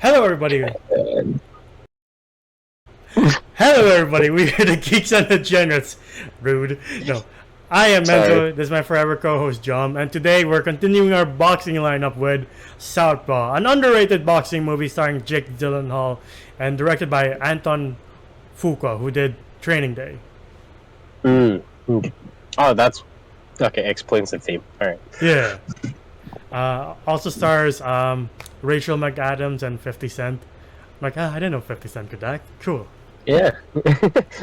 Hello, everybody. Hello, everybody. We are the Geeks and Degenerates. Rude. No. I am Menzo. This is my forever co-host, John. And today we're continuing our boxing lineup with Southpaw, an underrated boxing movie starring Jake Gyllenhaal and directed by Anton Fuqua, who did Training Day. Oh, that's... Okay, explains the theme. Alright. Yeah. Also stars Rachel McAdams and 50 Cent. I'm like, I didn't know 50 Cent could act. Cool. Yeah.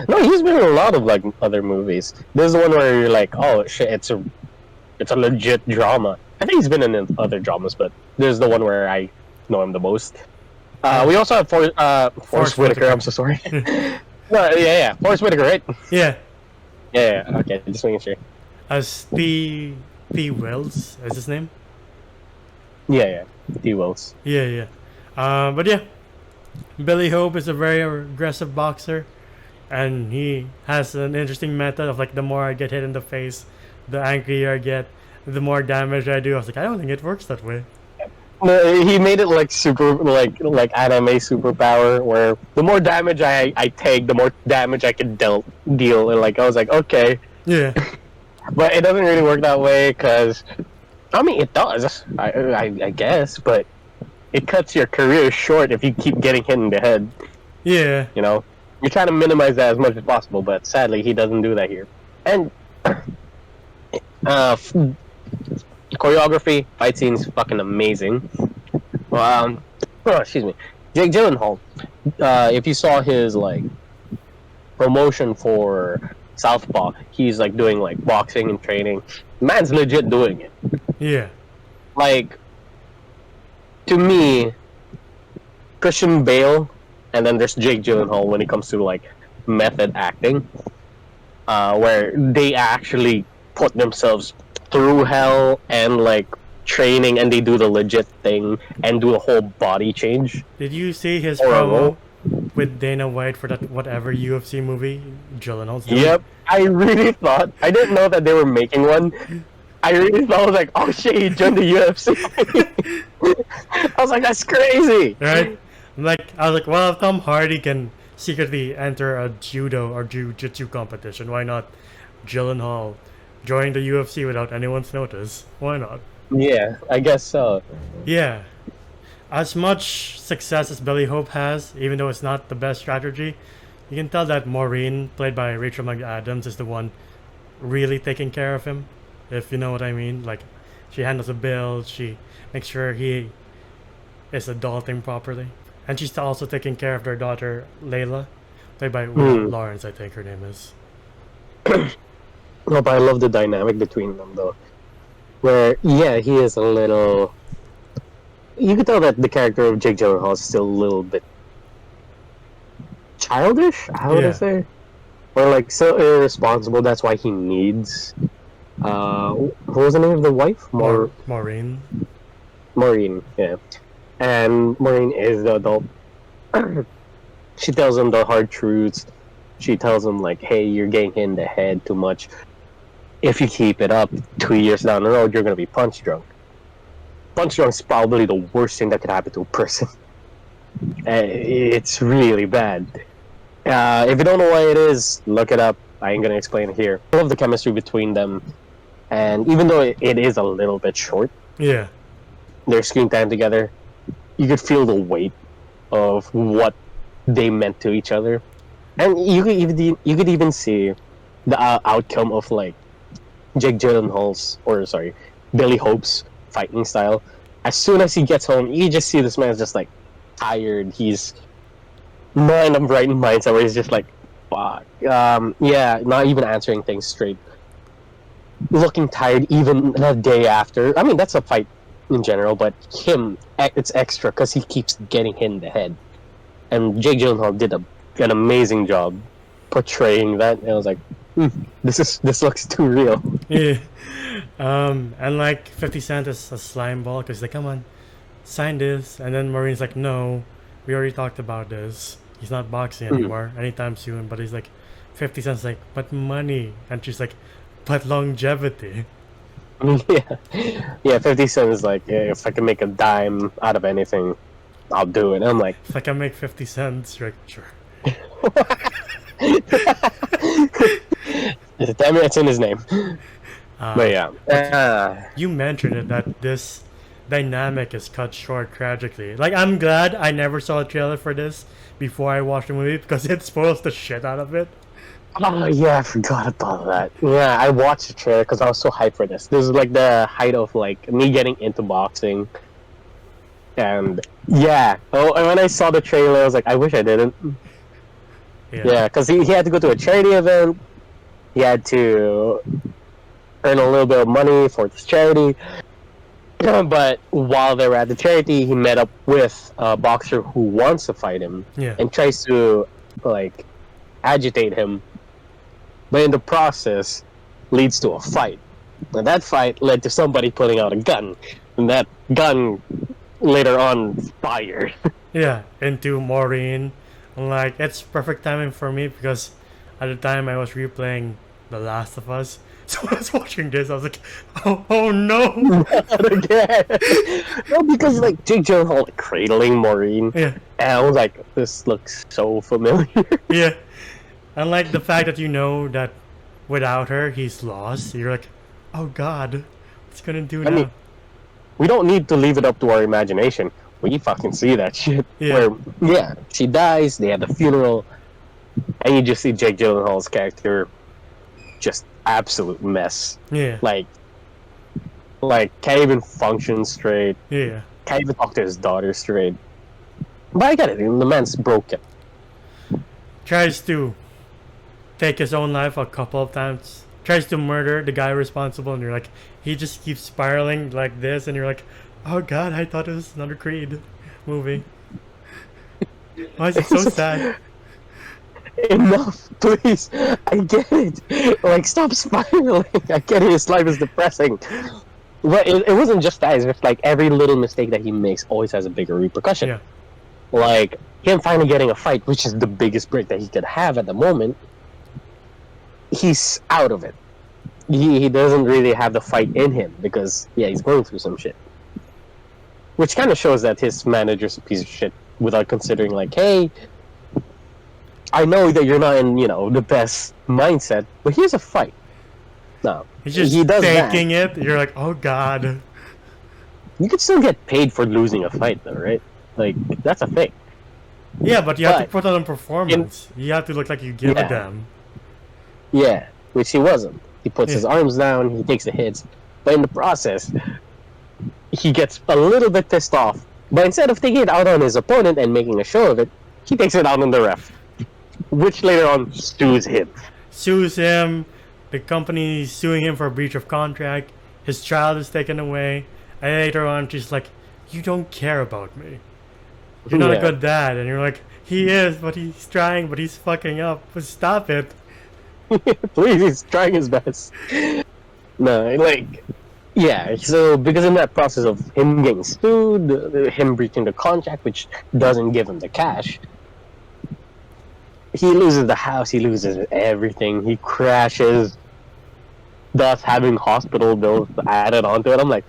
No, he's been in a lot of like other movies. This is the one where you're like, oh shit, it's a legit drama. I think he's been in other dramas, but this is the one where I know him the most. We also have Forrest Whitaker. I'm so sorry. No, yeah, Forrest Whitaker, right? Yeah. Yeah. Okay, just making sure. As T. Wells is his name. Yeah. D. Wells. Yeah. But yeah, Billy Hope is a very aggressive boxer, and he has an interesting method of like the more I get hit in the face, the angrier I get, the more damage I do. I was like, I don't think it works that way. No, he made it like super, like anime superpower, where the more damage I take, the more damage I can deal. And like I was like, okay. Yeah. But it doesn't really work that way, because I mean it does, I guess, but it cuts your career short if you keep getting hit in the head. Yeah. You know, you're trying to minimize that as much as possible, but sadly he doesn't do that here. And choreography, fight scenes, fucking amazing. Excuse me, Jake Gyllenhaal. If you saw his like promotion for Southpaw, he's like doing like boxing and training. Man's legit doing it. Yeah. Like, to me, Christian Bale, and then there's Jake Gyllenhaal when it comes to like method acting, where they actually put themselves through hell and like training, and they do the legit thing and do a whole body change. Did you see his promo with Dana White for that whatever UFC movie Gyllenhaal's doing? Yep, I really thought, I didn't know that they were making one. I really thought, I was like, oh shit, he joined the UFC. I was like, that's crazy. Right? I was like, well, if Tom Hardy can secretly enter a judo or jiu-jitsu competition, why not Gyllenhaal join the UFC without anyone's notice? Why not? Yeah, I guess so. Yeah. As much success as Billy Hope has, even though it's not the best strategy, you can tell that Maureen, played by Rachel McAdams, is the one really taking care of him, if you know what I mean. Like, she handles the bills, she makes sure he is adulting properly. And she's also taking care of their daughter, Layla, played by Lawrence, I think her name is. No, but I love the dynamic between them, though. Where, yeah, he is a little... You can tell that the character of Jake Gyllenhaal is still a little bit childish, how would I say? Or like so irresponsible, that's why he needs what was the name of the wife? Maureen. Maureen, yeah. And Maureen is the adult. She tells him the hard truths. She tells him like, hey, you're getting hit in the head too much. If you keep it up, 2 years down the road, you're gonna be punch drunk. Punch drunk is probably the worst thing that could happen to a person. It's really bad. If you don't know why it is, look it up. I ain't gonna explain it here. I love the chemistry between them, and even though it is a little bit short, yeah, their screen time together, you could feel the weight of what they meant to each other, and you could even see the outcome of like Jake Gyllenhaal's, or sorry, Billy Hope's fighting style. As soon as he gets home, you just see this man's just like tired. He's not in the right mindset where he's just like, fuck. Yeah, not even answering things straight. Looking tired even the day after. I mean, that's a fight in general, but him, it's extra because he keeps getting hit in the head. And Jake Gyllenhaal did an amazing job portraying that. And I was like, this looks too real. Yeah. And like 50 Cent is a slime ball because like, come on, sign this. And then Maureen's like, no, we already talked about this. He's not boxing anymore anytime soon. But he's like, 50 Cent's like, but money. And she's like, but longevity. Yeah, 50 Cent is like, if I can make a dime out of anything, I'll do it. And I'm like, If I can make 50 cents, you're like, sure. damn it, it's in his name. But yeah. You mentioned it that this dynamic is cut short tragically. Like, I'm glad I never saw a trailer for this before I watched the movie because it spoils the shit out of it. Oh yeah, I forgot about that. Yeah, I watched the trailer because I was so hyped for this. This is like the height of like me getting into boxing, and yeah. Oh, and when I saw the trailer, I was like, I wish I didn't. Yeah, because he had to go to a charity event. He had to earn a little bit of money for this charity. But while they were at the charity, he met up with a boxer who wants to fight him and tries to like agitate him. But in the process, leads to a fight. And that fight led to somebody pulling out a gun. And that gun later on fired. Yeah, into Maureen. Like, it's perfect timing for me because at the time I was replaying The Last of Us. So when I was watching this, I was like, oh no! Not again! No, because like Jake Gyllenhaal like, cradling Maureen. Yeah. And I was like, this looks so familiar. Yeah. And like the fact that you know that without her, he's lost. You're like, oh god, what's he gonna do now? mean, we don't need to leave it up to our imagination. We fucking see that shit. Yeah. Where, she dies, they have the funeral, and you just see Jake Gyllenhaal's character just absolute mess. Yeah. Like can't even function straight. Yeah. Can't even talk to his daughter straight. But I get it, the man's broken. Tries to take his own life a couple of times. Tries to murder the guy responsible, and you're like, he just keeps spiraling like this, and you're like, oh god, I thought it was another Creed movie. Why is it so sad? Enough, please. I get it. Like, stop spiraling. I get it. His life is depressing. But it wasn't just that. It's just like every little mistake that he makes always has a bigger repercussion. Yeah. Like him finally getting a fight, which is the biggest break that he could have at the moment. He's out of it. He doesn't really have the fight in him because he's going through some shit. Which kind of shows that his manager's a piece of shit without considering like, hey, I know that you're not in, the best mindset, but here's a fight. No. He's just he does taking that. it. You're like, oh god. You could still get paid for losing a fight though, right? Like, that's a thing. Yeah, but you have to put on a performance. You have to look like you give a damn. Yeah, which he wasn't. He puts his arms down, he takes the hits, but in the process, he gets a little bit pissed off. But instead of taking it out on his opponent and making a show of it, he takes it out on the ref, which later on sues him. Sues him. The company is suing him for breach of contract. His child is taken away. And later on, she's like, you don't care about me. You're not a good dad. And you're like, he is, but he's trying, but he's fucking up. But stop it. Please, he's trying his best. No, so because in that process of him getting sued, him breaching the contract, which doesn't give him the cash, he loses the house, he loses everything, he crashes, thus having hospital bills added onto it. I'm like,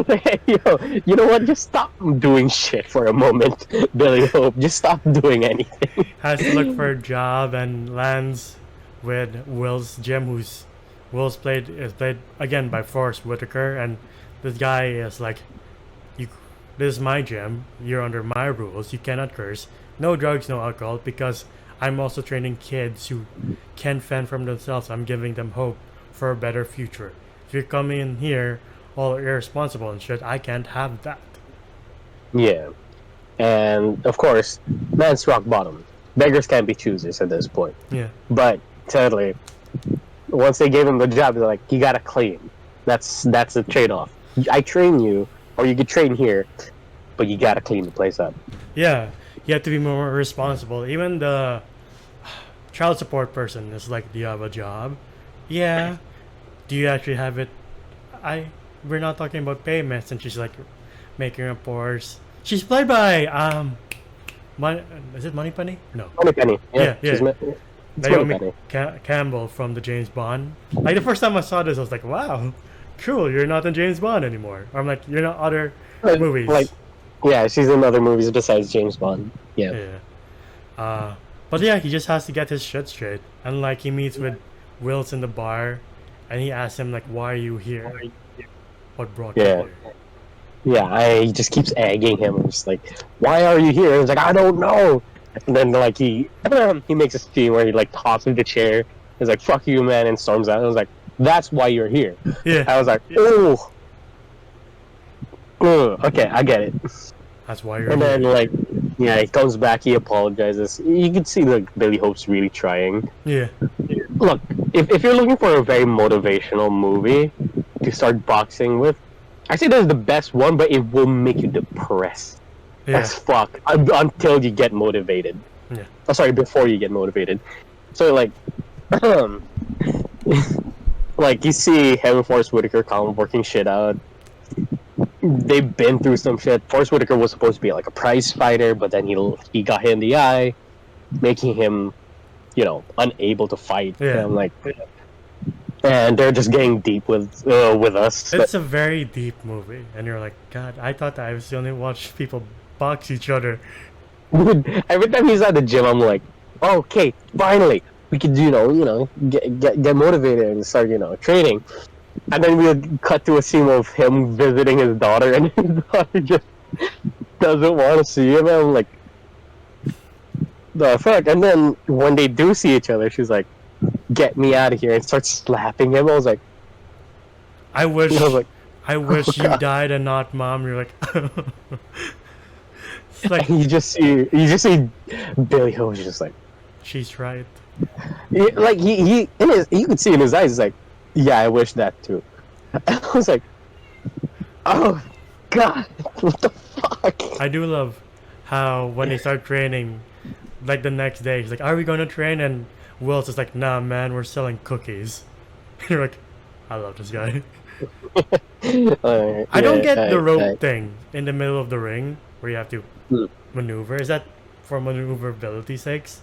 hey, yo, you know what? Just stop doing shit for a moment, Billy Hope. Just stop doing anything. Has to look for a job and lands with Will's gym, who's is played again by Forrest Whitaker, and this guy is like, this is my gym, you're under my rules, you cannot curse, no drugs, no alcohol, because I'm also training kids who can fend for themselves. I'm giving them hope for a better future. If you're coming in here all irresponsible and shit, I can't have that. Yeah. And, of course, man's rock bottom. Beggars can't be choosers at this point. Yeah. But, sadly, once they gave him the job, they're like, you gotta clean. That's the trade-off. I train you, or you could train here, but you gotta clean the place up. Yeah. You have to be more responsible. Even the child support person is like, do you have a job? Yeah. Do you actually have it? We're not talking about payments. And she's like making reports. She's played by is it Moneypenny? No. Moneypenny. Yeah. Naomi Campbell from the James Bond. Like the first time I saw this, I was like, wow, cool, you're not in James Bond anymore. Or I'm like, you're not other movies. Like Yeah, she's in other movies besides James Bond. Yeah. Yeah. But yeah, he just has to get his shit straight. And like he meets with Wills in the bar, and he asks him like, "Why are you here? What brought you Yeah. here?" Yeah, he just keeps egging him. I'm just like, why are you here? And he's like, I don't know. And then like he makes a scene where he like tosses the chair. He's like, fuck you, man, and storms out. I was like, that's why you're here. Yeah, I was like, oh, okay, I get it. that's why you're And here. then like, yeah, he comes back, he apologizes. You can see like Billy Hope's really trying. Yeah, Look, if you're looking for a very motivational movie to start boxing with, I say this is the best one, but it will make you depressed yeah, as fuck until you get motivated. yeah. Oh, sorry, before you get motivated. So like, like you see him and Forrest Whitaker kind of working shit out. They've been through some shit. Forrest Whitaker was supposed to be like a prize fighter, but then he got hit in the eye, making him, unable to fight. Yeah. And I'm like, and they're just getting deep with us. It's a very deep movie, and you're like, God, I thought that I was the only watch people box each other. Dude, every time he's at the gym, I'm like, okay, finally, we could, get motivated and start, training. And then we'll cut to a scene of him visiting his daughter, and his daughter just doesn't want to see him. And I'm like, the fuck? And then when they do see each other, she's like, get me out of here, and starts slapping him. I was like, I wish, I was like, I wish you died and not mom. You're like, it's like you just see Billy Hope's just like, she's right. like you could see in his eyes, he's like, yeah, I wish that too. I was like, oh god, what the fuck? I do love how when they start training, like the next day, he's like, "Are we going to train?" And Will's just like, "Nah, man, we're selling cookies." You're like, I love this guy. I don't get the rope thing in the middle of the ring where you have to maneuver. Is that for maneuverability sakes?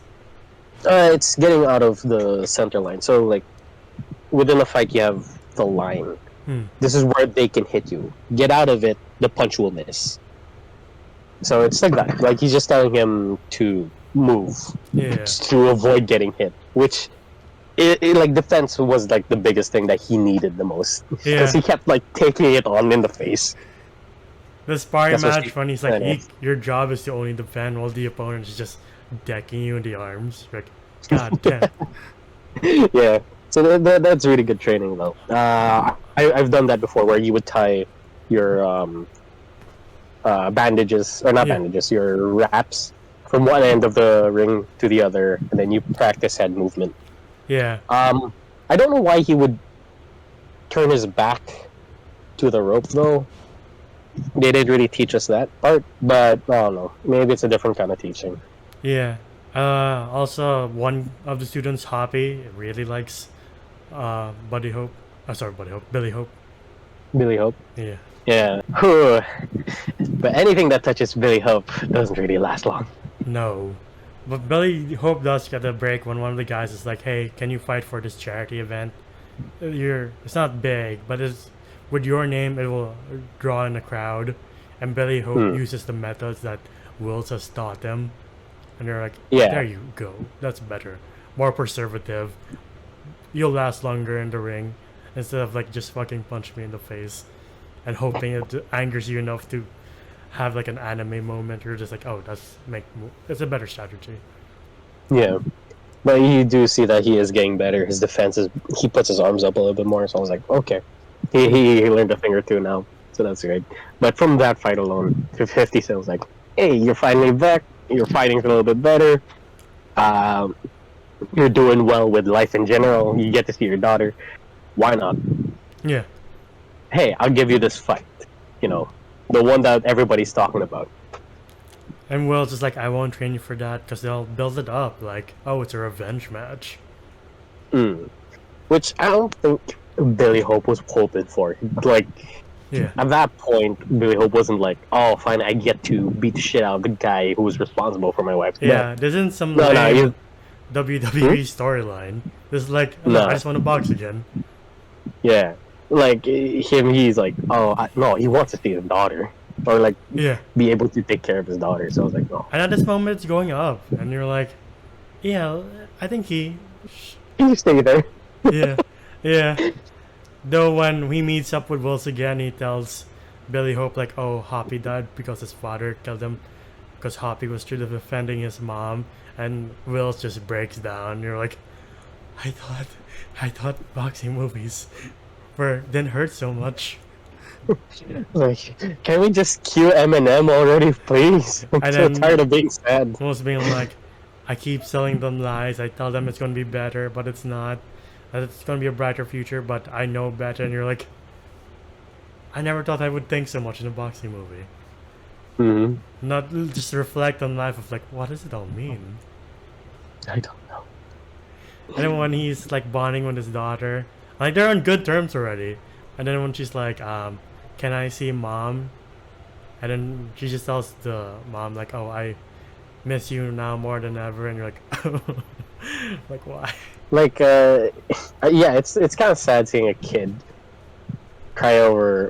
It's getting out of the center line. So like within a fight, you have the line. This is where they can hit you. Get out of it, the punch will miss. So it's like that. Like he's just telling him to move, to avoid getting hit. Which, like defense was like the biggest thing that he needed the most, because he kept like taking it on in the face. The sparring match when he's like, your job is to only defend while the opponent is just decking you in the arms. Like, god damn. Yeah. So that's really good training, though. I've done that before, where you would tie your bandages, or not bandages, your wraps from one end of the ring to the other, and then you practice head movement. Yeah. I don't know why he would turn his back to the rope, though. They didn't really teach us that part, but I don't know. Maybe it's a different kind of teaching. Yeah. Also, one of the students, Hoppy, really likes Billy Hope. Billy Hope? Yeah. Yeah. But anything that touches Billy Hope doesn't really last long. No. But Billy Hope does get a break when one of the guys is like, hey, can you fight for this charity event? It's not big, but with your name, it will draw in a crowd. And Billy Hope uses the methods that Wills has taught them. And they're like, there you go. That's better. More preservative. You'll last longer in the ring. Instead of like, just fucking punch me in the face. And hoping it angers you enough to have like an anime moment. You're just like, oh, it's a better strategy. Yeah. But you do see that he is getting better. His defense he puts his arms up a little bit more. So I was like, okay. He learned a thing or two now. So that's great. But from that fight alone, 50 Cent was like, hey, you're finally back. You're fighting a little bit better. You're doing well with life in general. You get to see your daughter. Why not? Yeah. Hey, I'll give you this fight. The one that everybody's talking about. And Will's just like, I won't train you for that, because they'll build it up like, oh, it's a revenge match. Which I don't think Billy Hope was hoping for. Like, at that point, Billy Hope wasn't like, oh, fine, I get to beat the shit out of the guy who was responsible for my wife's death. This isn't some WWE storyline. This is like, I just want to box again. Yeah. Like, he's like, oh, no, he wants to see his daughter. or like Yeah. be able to take care of his daughter. So I was like, no. And at this moment, it's going up, and you're like, yeah, I think he. Can you stay there? Yeah, yeah. Though when he meets up with Wills again, he tells Billy Hope like, "Oh, Hoppy died because his father killed him, because Hoppy was truly defending his mom." And Wills just breaks down. You're like, I thought boxing movies didn't hurt so much. Like, can we just cue Eminem already, please? I'm And so then tired of being sad. Wills being like, I keep telling them lies. I tell them it's gonna be better, but it's not. That it's gonna be a brighter future, but I know better. And you're like, I never thought I would think so much in a boxing movie. Mm-hmm. Not just reflect on life of like, what does it all mean? I don't know. And then when he's like bonding with his daughter, like they're on good terms already. And then when she's like, can I see mom? And then she just tells the mom like, oh, I miss you now more than ever. And you're like, like why? Like, yeah, it's kind of sad seeing a kid cry over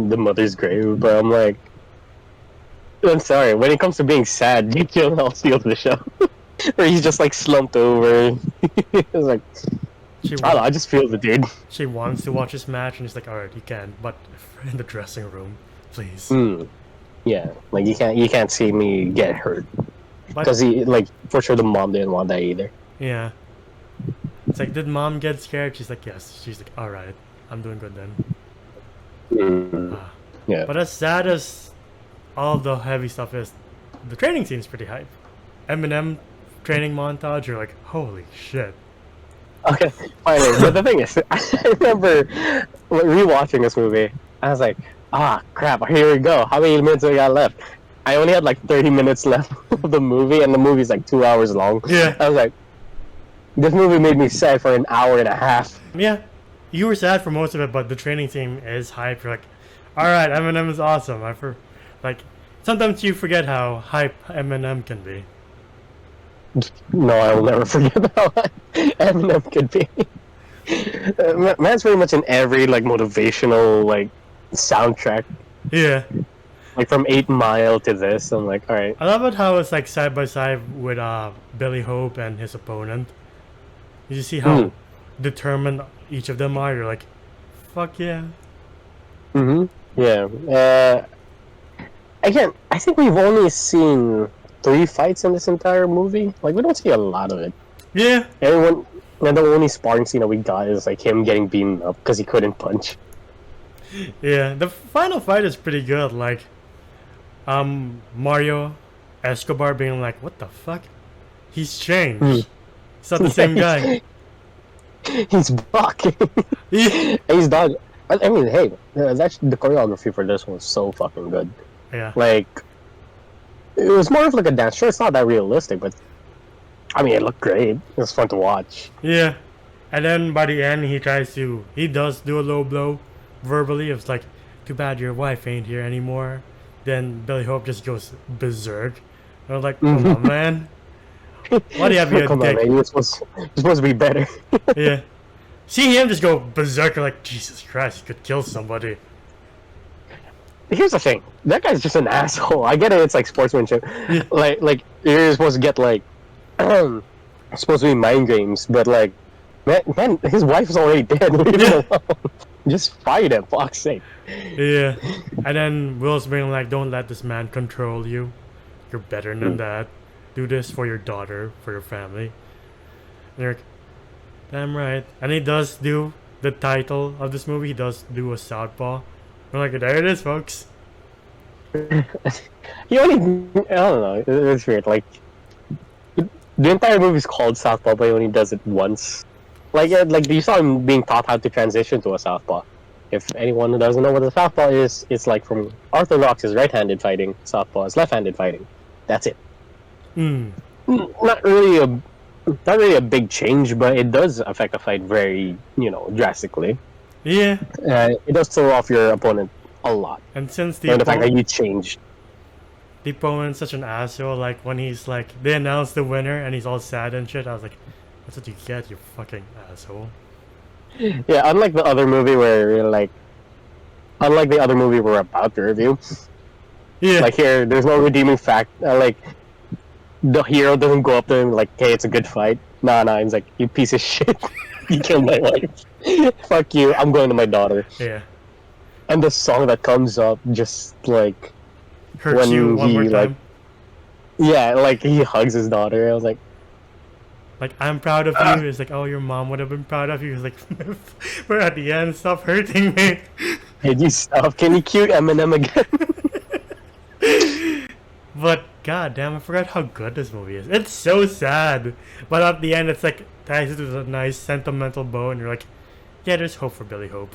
the mother's grave, but I'm like, I'm sorry. When it comes to being sad, Jake Gyllenhaal steals the show. Where he's just like slumped over. It's like, I don't know, I just feel the dude. She wants to watch this match, and he's like, all right, you can, but in the dressing room, please. Yeah, like you can't see me get hurt because he like for sure the mom didn't want that either. Yeah. It's like, did mom get scared? She's like, yes. She's like, all right, I'm doing good then. Yeah. But as sad as all the heavy stuff is, the training scene's pretty hype. Eminem training montage, you're like, holy shit. Okay, finally. But the thing is, I remember rewatching this movie. I was like, crap, here we go. How many minutes we got left? I only had like 30 minutes left of the movie, and the movie's like 2 hours long. Yeah. I was like, this movie made me sad for an hour and a half. Yeah. You were sad for most of it, but the training team is hype. You're like, alright, Eminem is awesome. Like, sometimes you forget how hype Eminem can be. No, I will never forget how Eminem could be. Man's pretty much in every like motivational like soundtrack. Yeah. Like from 8 Mile to this, I'm like, all right. I love it how it's like side by side with Billy Hope and his opponent. You see how determined each of them are. You're like, fuck yeah. Yeah. Again, I think we've only seen 3 fights in this entire movie. Like, we don't see a lot of it. Yeah. And the only sparring scene that we got is like him getting beaten up because he couldn't punch. Yeah, the final fight is pretty good. Like, Mario Escobar being like, what the fuck? He's changed. It's not the same guy. He's bucking. He's done. I mean, hey, actually, the choreography for this one was so fucking good. Yeah. Like, it was more of like a dance. Sure, it's not that realistic, but I mean, it looked great. It was fun to watch. Yeah. And then by the end, he does do a low blow verbally. It's like, too bad your wife ain't here anymore. Then Billy Hope just goes berserk. And I was like, come on, man. Why do you have your Come dick? on, man. You're supposed to be better. Yeah. See him just go berserk, like, Jesus Christ, he could kill somebody. Here's the thing. That guy's just an asshole. I get it. It's like sportsmanship. Yeah. Like you're supposed to get like supposed to be mind games, but like man, his wife's already dead. Leave him alone. Just fight him, fuck's sake. Yeah. And then Will's being like, don't let this man control you. You're better than that. Do this for your daughter, for your family. And you're like, damn right. And he does do the title of this movie. He does do a Southpaw. I'm like, there it is, folks. He only, I don't know, it's weird. Like, the entire movie's called Southpaw, but he only does it once. Like you saw him being taught how to transition to a Southpaw. If anyone who doesn't know what a Southpaw is, it's like from Orthodox is right-handed fighting, Southpaw is left-handed fighting. That's it. Not really a big change, but it does affect a fight very, drastically. Yeah. It does throw off your opponent a lot. And since the fact that you changed. The opponent's such an asshole, like when he's like, they announce the winner and he's all sad and shit, I was like, that's what you get, you fucking asshole. Yeah, unlike the other movie we're about to review, Yeah. Like here, there's no redeeming fact. Like the hero doesn't go up to him like, "Hey, it's a good fight." Nah, he's like, "You piece of shit, you killed my wife. Fuck you. I'm going to my daughter." Yeah. And the song that comes up just like Hurts you when one more he like, time. yeah, like he hugs his daughter. I was like, Like, I'm proud of you. It's like, oh, your mom would have been proud of you. It's like, we're at the end. Stop hurting me. "Hey, you stop. Can you cue Eminem again?" But goddamn, I forgot how good this movie is. It's so sad, but at the end, it's like ties it with a nice sentimental bow, and you're like, yeah, there's hope for Billy Hope.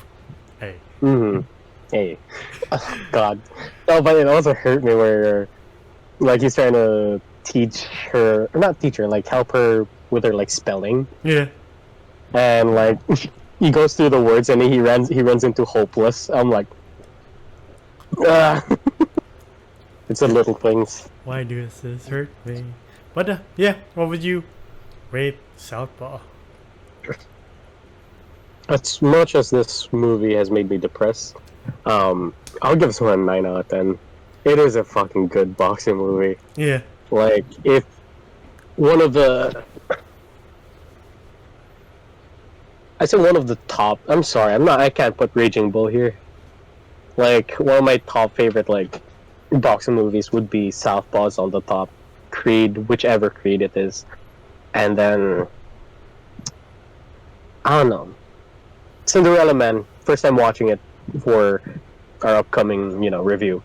Hey. Mm-hmm. Hey, oh, God. No, but it also hurt me where, like, he's trying to teach her, or not teach her, like, help her with her like spelling, Yeah. and like, he goes through the words and he runs into hopeless. I'm like, ah. It's the little things. Why does this hurt me? But yeah, what would you rate Southpaw? As much as this movie has made me depressed, I'll give this one a 9 out of 10. It is a fucking good boxing movie. Yeah. Like, if one of the... I say one of the top... I'm sorry, I can't put Raging Bull here. Like, one of my top favorite, like, boxing movies would be Southpaw's on the top. Creed, whichever Creed it is. And then... I don't know. Cinderella Man, first time watching it for our upcoming, review.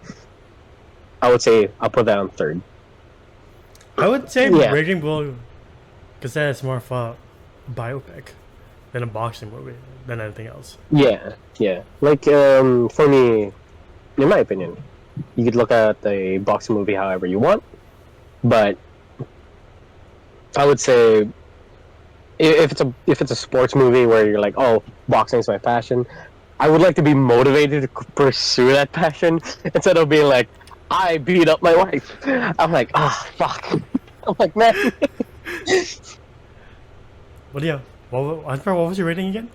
I would say I'll put that on third. I would say Yeah. Raging Bull, because that's more of a biopic than a boxing movie, than anything else. Yeah. Like, for me, in my opinion, you could look at a boxing movie however you want, but I would say if it's a sports movie where you're like, oh, boxing is my passion, I would like to be motivated to pursue that passion instead of being like, I beat up my wife. I'm like, oh, fuck. I'm like, man. What do you? What was your rating again?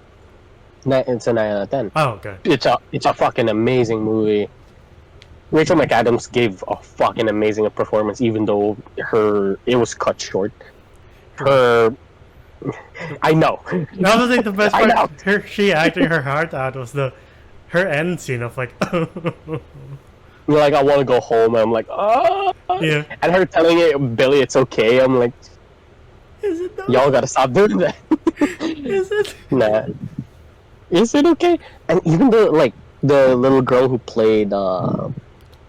It's a 9 out of 10. Oh, okay. It's a fucking amazing movie. Rachel McAdams gave a fucking amazing performance, even though it was cut short. I know. That was like the best I part. She acting her heart out was her end scene of like, Like, I want to go home. And I'm like, oh. yeah. And her telling it, Billy, it's okay. I'm like, Is it though? y'all gotta stop doing that. Is it? Nah. Is it okay? And even the little girl who played the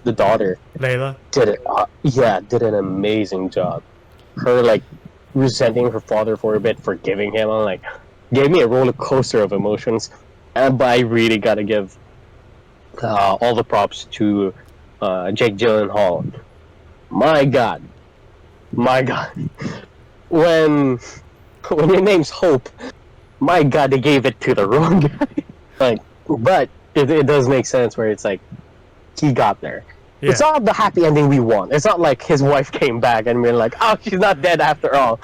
daughter Layla. did an amazing job. Her like resenting her father for a bit, forgiving him, I'm like, gave me a roller coaster of emotions. But I really gotta give all the props to Jake Gyllenhaal. My God, when your name's Hope, my God, they gave it to the wrong guy. Like, but it does make sense where it's like he got there. Yeah. It's not the happy ending we want. It's not like his wife came back and we're like, oh, she's not dead after all.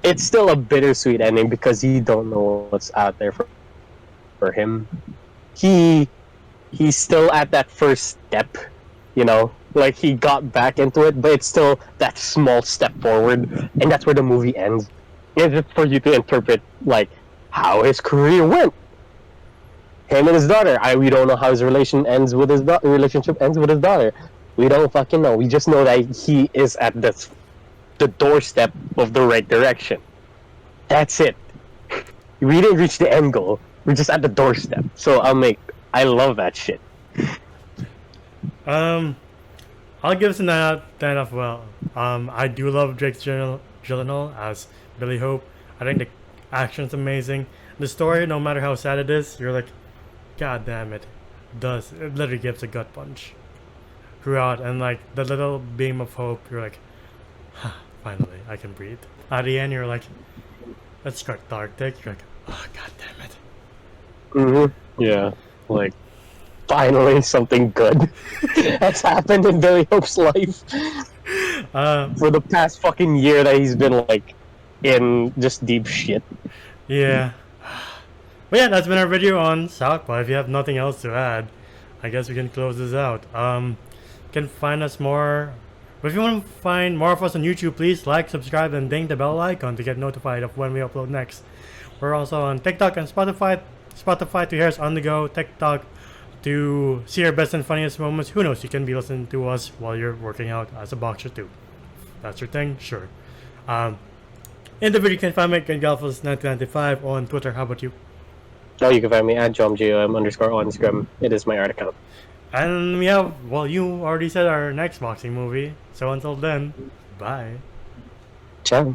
It's still a bittersweet ending because you don't know what's out there for him. He's still at that first step, like he got back into it, but it's still that small step forward, and that's where the movie ends. It's just for you to interpret like how his career went. Him and his daughter. We don't know how his relationship ends with his daughter. We don't fucking know. We just know that he is at the doorstep of the right direction. That's it. We didn't reach the end goal. We're just at the doorstep. So I love that shit. I'll give this a 9 out of 10 as well. I do love Jake Gyllenhaal as Billy Hope. I think the action's amazing. The story, no matter how sad it is, you're like, God damn it. It literally gives a gut punch throughout, and like the little beam of hope, you're like, finally, I can breathe. At the end, you're like, that's cathartic. You're like, oh, God damn it. Mm-hmm. Yeah. Like, finally, something good has happened in Billy Hope's life. For the past fucking year that he's been, like, in just deep shit. Yeah. But yeah, that's been our video on Southpaw. If you have nothing else to add, I guess we can close this out. can find us more. But if you want to find more of us on YouTube, please like, subscribe, and ding the bell icon to get notified of when we upload next. We're also on TikTok and Spotify. Spotify to hear us on the go. TikTok to see our best and funniest moments. Who knows? You can be listening to us while you're working out as a boxer too. That's your thing, sure. In the video, you can find me at GenGalfos1995 on Twitter. How about you? Oh, you can find me at JomJom_ on Instagram. It is my art account. And we have, well, you already said our next boxing movie. So until then, bye. Ciao.